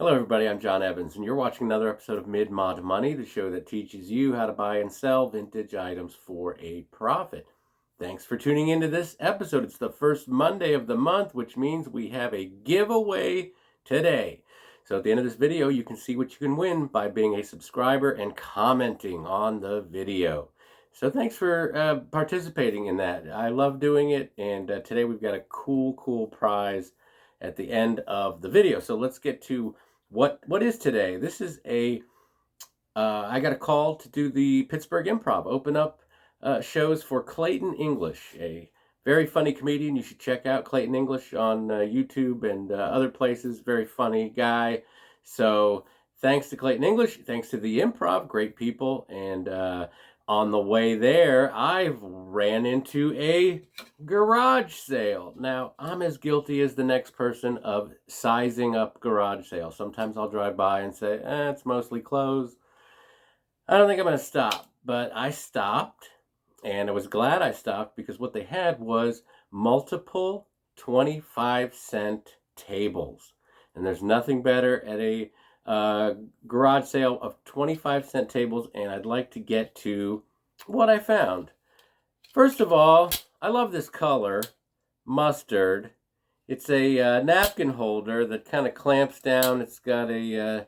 Hello everybody, I'm John Evans, and you're watching another episode of Mid-Mod Money, the show that teaches you how to buy and sell vintage items for a profit. Thanks for tuning into this episode. It's the first Monday of the month, which means we have a giveaway today. So at the end of this video, you can see what you can win by being a subscriber and commenting on the video. So thanks for participating in that. I love doing it, and today we've got a cool prize at the end of the video. So let's get to what is today. This is I got a call to do the Pittsburgh Improv, open up shows for Clayton English, a very funny comedian. You should check out Clayton English on YouTube and other places. Very funny guy. So thanks to Clayton English, thanks to the Improv, great people. And on the way there, I ran into a garage sale. Now, I'm as guilty as the next person of sizing up garage sales. Sometimes I'll drive by and say, it's mostly closed. I don't think I'm going to stop. But I stopped, and I was glad I stopped because what they had was multiple 25-cent tables. And there's nothing better at a garage sale of 25-cent tables, and I'd like to get to what I found. First of all, I love this color, mustard. It's a napkin holder that kind of clamps down. It's got a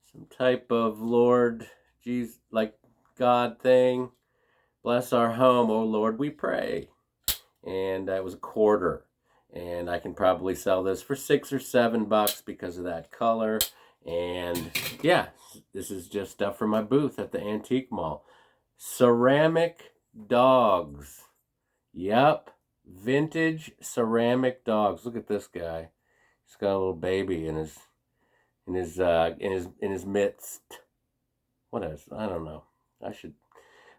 some type of Lord, geez, like God thing. Bless our home, oh Lord, we pray. And it was a quarter. And I can probably sell this for $6 or $7 because of that color. And yeah, this is just stuff for my booth at the antique mall. Ceramic dogs. Yep, vintage ceramic dogs. Look at this guy. He's got a little baby in his midst. What is? I don't know. I should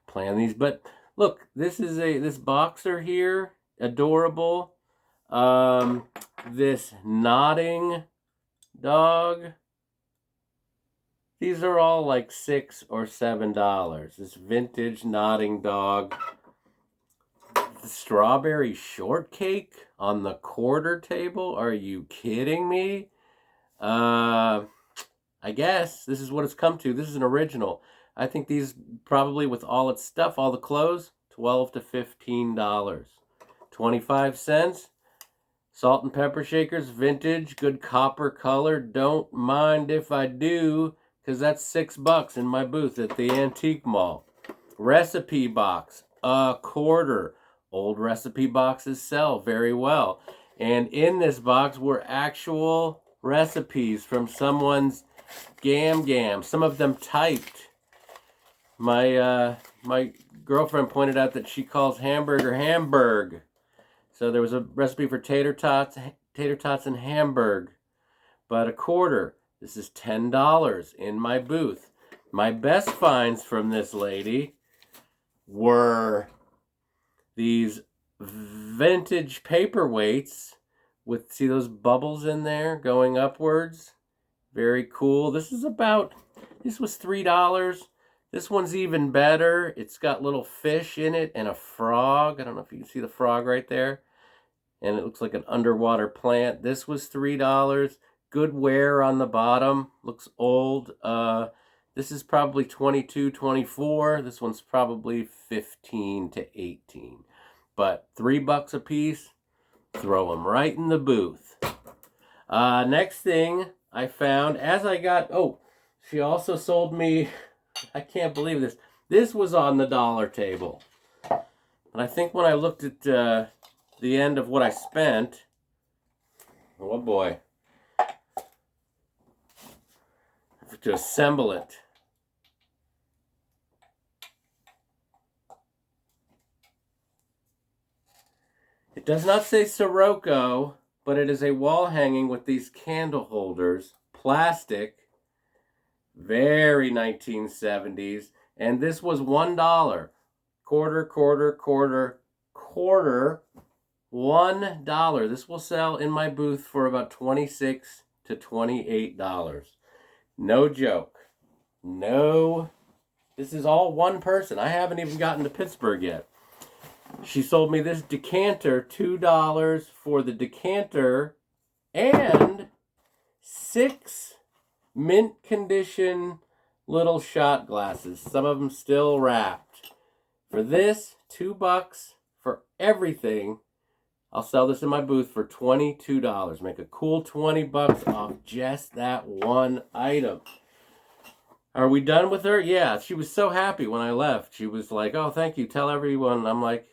plan these. But look, this is this boxer here, adorable. This nodding dog. These are all like $6 or $7. This vintage nodding dog. The strawberry shortcake on the quarter table. Are you kidding me? I guess this is what it's come to. This is an original. I think these probably, with all its stuff, all the clothes, $12 to $15. 25 cents. Salt and pepper shakers, vintage, good copper color. Don't mind if I do, because that's $6 in my booth at the antique mall. Recipe box, a quarter. Old recipe boxes sell very well. And in this box were actual recipes from someone's gam. Some of them typed. My girlfriend pointed out that she calls hamburger Hamburg. So there was a recipe for tater tots and Hamburg. But a quarter. This is $10 in my booth. My best finds from this lady were these vintage paperweights with, see those bubbles in there going upwards? Very cool. This was $3. This one's even better. It's got little fish in it and a frog. I don't know if you can see the frog right there. And it looks like an underwater plant. This was $3. Good wear on the bottom. Looks old. This is probably 22, 24. This one's probably 15 to 18. But $3 a piece. Throw them right in the booth. Next thing I found, she also sold me, I can't believe this. This was on the dollar table. And I think when I looked at the end of what I spent, oh boy, I have to assemble it. It does not say Syroco, but it is a wall hanging with these candle holders, plastic, very 1970s, and this was $1. Quarter, $1. This will sell in my booth for about $26 to $28. No joke. No. This is all one person. I haven't even gotten to Pittsburgh yet. She sold me this decanter, $2 for the decanter, and $6 mint condition little shot glasses. Some of them still wrapped. For this, $2 for everything. I'll sell this in my booth for $22. Make a cool $20 off just that one item. Are we done with her? Yeah, she was so happy when I left. She was like, oh, thank you. Tell everyone. And I'm like,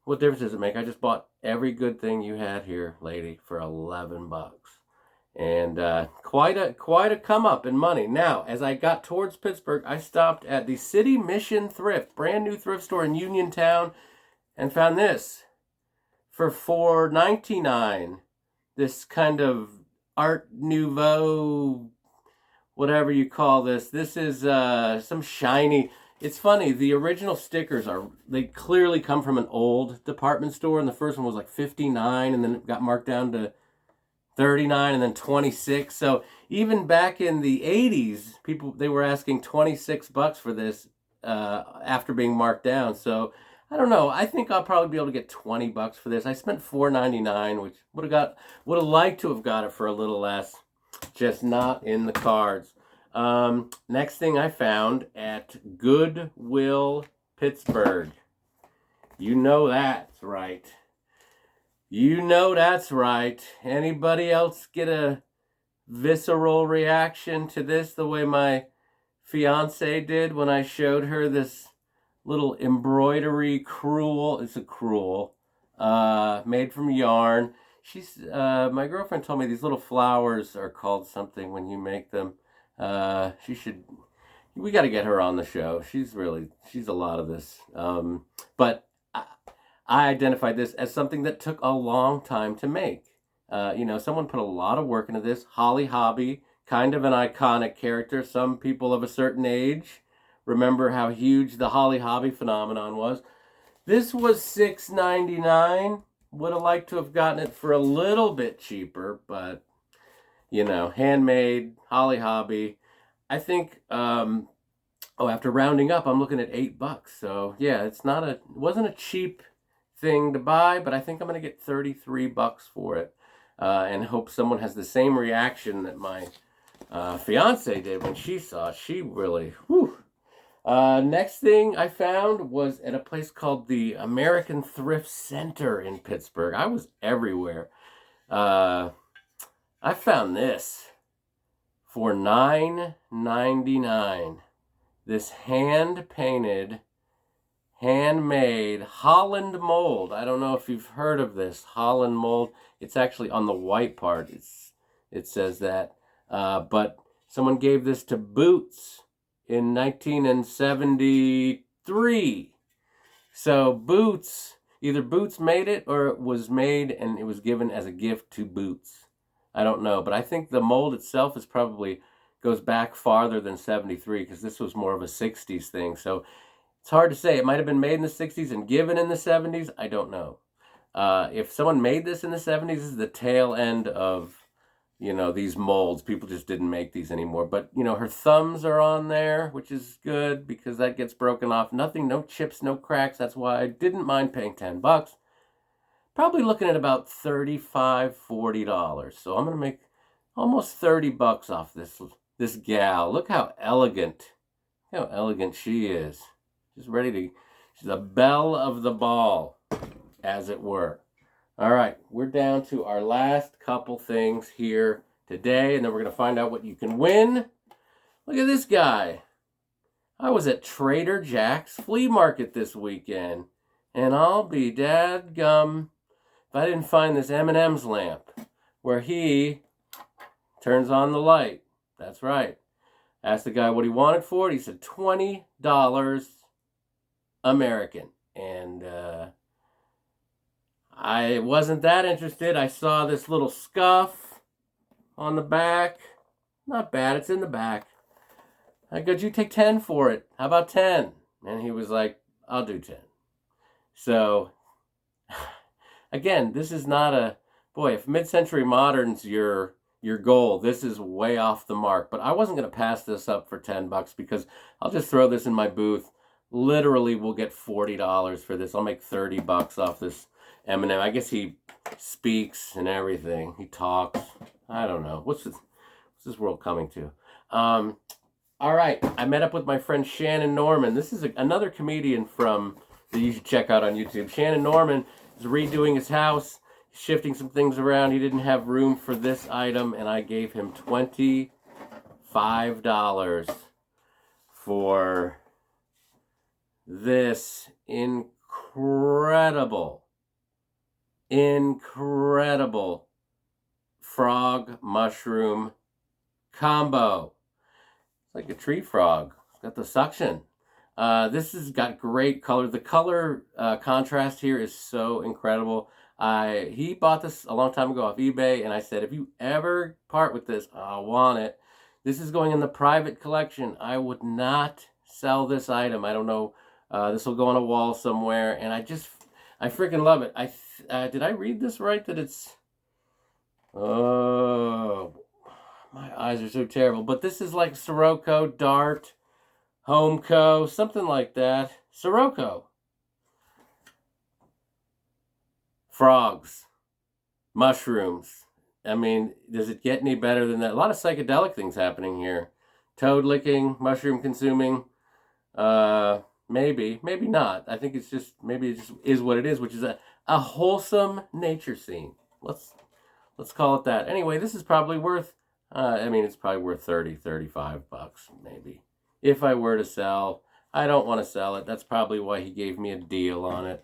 what difference does it make? I just bought every good thing you had here, lady, for $11. And quite a come up in money. Now, as I got towards Pittsburgh, I stopped at the City Mission Thrift, brand new thrift store in Uniontown, and found this for $4.99. This kind of Art Nouveau, whatever you call this. This is some shiny. It's funny, the original stickers they clearly come from an old department store, and the first one was like $59, and then it got marked down to $39 and then $26. So even back in the 80s, they were asking $26 for this after being marked down. So I don't know. I think I'll probably be able to get $20 for this. I spent $4.99, which would have liked to have got it for a little less, just not in the cards. Next thing I found at Goodwill, Pittsburgh. You know that's right. You know that's right. Anybody else get a visceral reaction to this the way my fiance did when I showed her this little embroidery Crewel? It's a Crewel, made from yarn. My girlfriend told me these little flowers are called something when you make them. We got to get her on the show. She's a lot of this. But I identified this as something that took a long time to make. Someone put a lot of work into this. Holly Hobby, kind of an iconic character. Some people of a certain age remember how huge the Holly Hobby phenomenon was. This was $6.99. Would have liked to have gotten it for a little bit cheaper, but handmade, Holly Hobby. I think, after rounding up, I'm looking at $8. So yeah, it wasn't a cheap thing to buy, but I think I'm going to get $33 for it, and hope someone has the same reaction that my fiance did when she saw it. She really, whew. Next thing I found was at a place called the American Thrift Center in Pittsburgh. I was everywhere. I found this for $9.99. This hand-painted, handmade Holland mold. I don't know if you've heard of this Holland mold. It's actually on the white part. It says that. But someone gave this to Boots in 1973. So either Boots made it or it was made and it was given as a gift to Boots. I don't know, but I think the mold itself goes back farther than 73 because this was more of a 60s thing. So it's hard to say. It might have been made in the 60s and given in the 70s. I don't know. If someone made this in the 70s, this is the tail end of, these molds. People just didn't make these anymore. But, her thumbs are on there, which is good because that gets broken off. Nothing, no chips, no cracks. That's why I didn't mind paying $10. Probably looking at about $35, $40. So I'm going to make almost $30 off this gal. Look how elegant she is. She's she's a belle of the ball, as it were. All right, we're down to our last couple things here today, and then we're going to find out what you can win. Look at this guy. I was at Trader Jack's flea market this weekend, and I'll be dadgum if I didn't find this M&M's lamp where he turns on the light. That's right. Asked the guy what he wanted for it. He said $20 American. And I wasn't that interested. I saw this little scuff on the back. Not bad. It's in the back. I go, you take 10 for it. How about 10? And he was like, I'll do 10. So, again, this is not if mid-century modern's your goal, this is way off the mark. But I wasn't going to pass this up for $10 because I'll just throw this in my booth. Literally, we'll get $40 for this. I'll make $30 off this M&M. I guess he speaks and everything. He talks. I don't know. What's What's this world coming to? All right, I met up with my friend Shannon Norman. This is another comedian that you should check out on YouTube. Shannon Norman is redoing his house, shifting some things around. He didn't have room for this item, and I gave him $25 for this incredible frog mushroom combo. It's like a tree frog. It's got the suction. This has got great color. The color contrast here is so incredible. He bought this a long time ago off eBay, and I said, if you ever part with this, I want it. This is going in the private collection. I would not sell this item. I don't know. This will go on a wall somewhere, and I freaking love it. Did I read this right? That it's... Oh, my eyes are so terrible. But this is like Sirocco, Dart, Homeco, something like that. Sirocco. Frogs. Mushrooms. I mean, does it get any better than that? A lot of psychedelic things happening here. Toad licking, mushroom consuming. Maybe not. I think it just is what it is, which is a wholesome nature scene. Let's call it that. Anyway, this is probably worth, it's probably worth 30, 35 bucks, maybe. If I were to sell, I don't want to sell it. That's probably why he gave me a deal on it.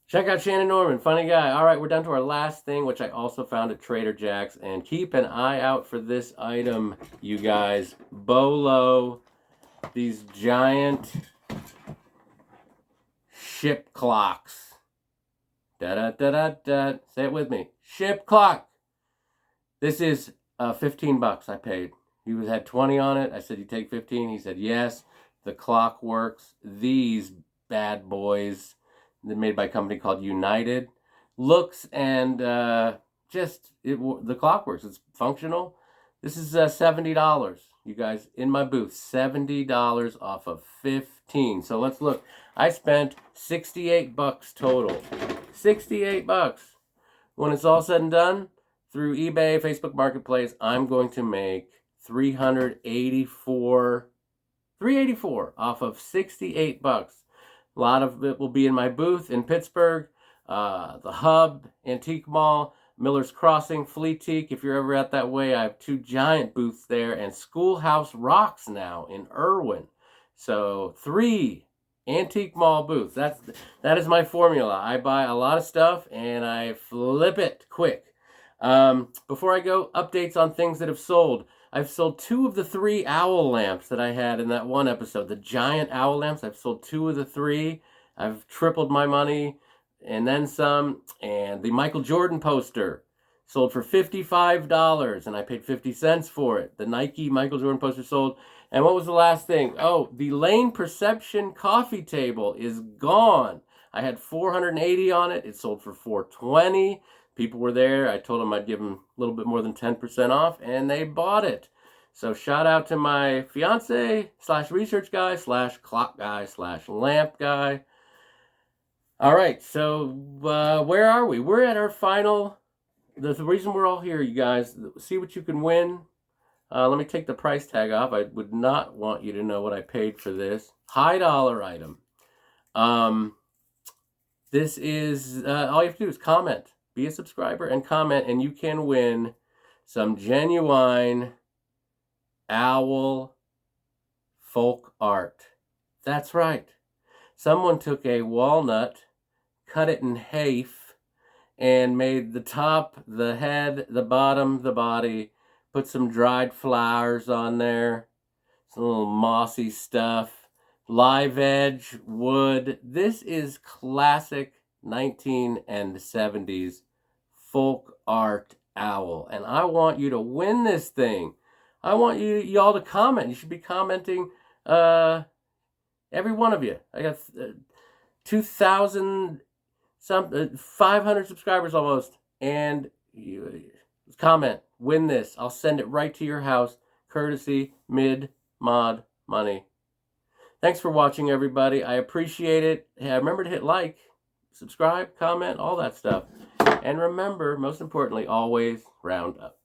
Check out Shannon Norman, funny guy. All right, we're down to our last thing, which I also found at Trader Jack's. And keep an eye out for this item, you guys. Bolo, these giant ship clocks. Da-da-da-da-da. Say it with me. Ship clock. This is 15 bucks I paid. He had 20 on it. I said, you take 15? He said, yes. The clock works. These bad boys, they're made by a company called United. Looks and the clock works. It's functional. This is $70. You guys, in my booth, $70 off of 15. So let's look. I spent 68 bucks total. 68 bucks. When it's all said and done, through eBay, Facebook Marketplace, I'm going to make $384 off of 68 bucks. A lot of it will be in my booth in Pittsburgh, the Hub, Antique Mall, Miller's Crossing, Fleetique. If you're ever out that way, I have 2 giant booths there, and Schoolhouse Rocks now in Irwin. So 3 Antique Mall booths. That is my formula. I buy a lot of stuff and I flip it quick. Before I go, updates on things that have sold. I've sold 2 of the 3 owl lamps that I had in that one episode. The giant owl lamps. I've sold 2 of the 3. I've tripled my money and then some. And the Michael Jordan poster sold for $55 and I paid 50 cents for it. The Nike Michael Jordan poster sold. And what was the last thing? Oh, the Lane Perception coffee table is gone. I had 480 on it. It sold for 420. People were there. I told them I'd give them a little bit more than 10% off, and they bought it. So shout out to my fiance / research guy / clock guy / lamp guy. All right, so where are we? We're at our final. The reason we're all here, you guys, see what you can win. Let me take the price tag off. I would not want you to know what I paid for this. High dollar item. This is, all you have to do is comment. Be a subscriber and comment, and you can win some genuine owl folk art. That's right. Someone took a walnut, cut it in half, and made the top, the head, the bottom, the body, put some dried flowers on there, some little mossy stuff, live edge, wood. This is classic 1970s folk art owl, and I want you to win this thing. I want y'all to comment. You should be commenting, every one of you. I got 2,000 500 subscribers almost, and you comment, win this. I'll send it right to your house, courtesy Mid-Mod Money. Thanks for watching, everybody. I appreciate it. Hey, remember to hit like, subscribe, comment, all that stuff. And remember, most importantly, always round up.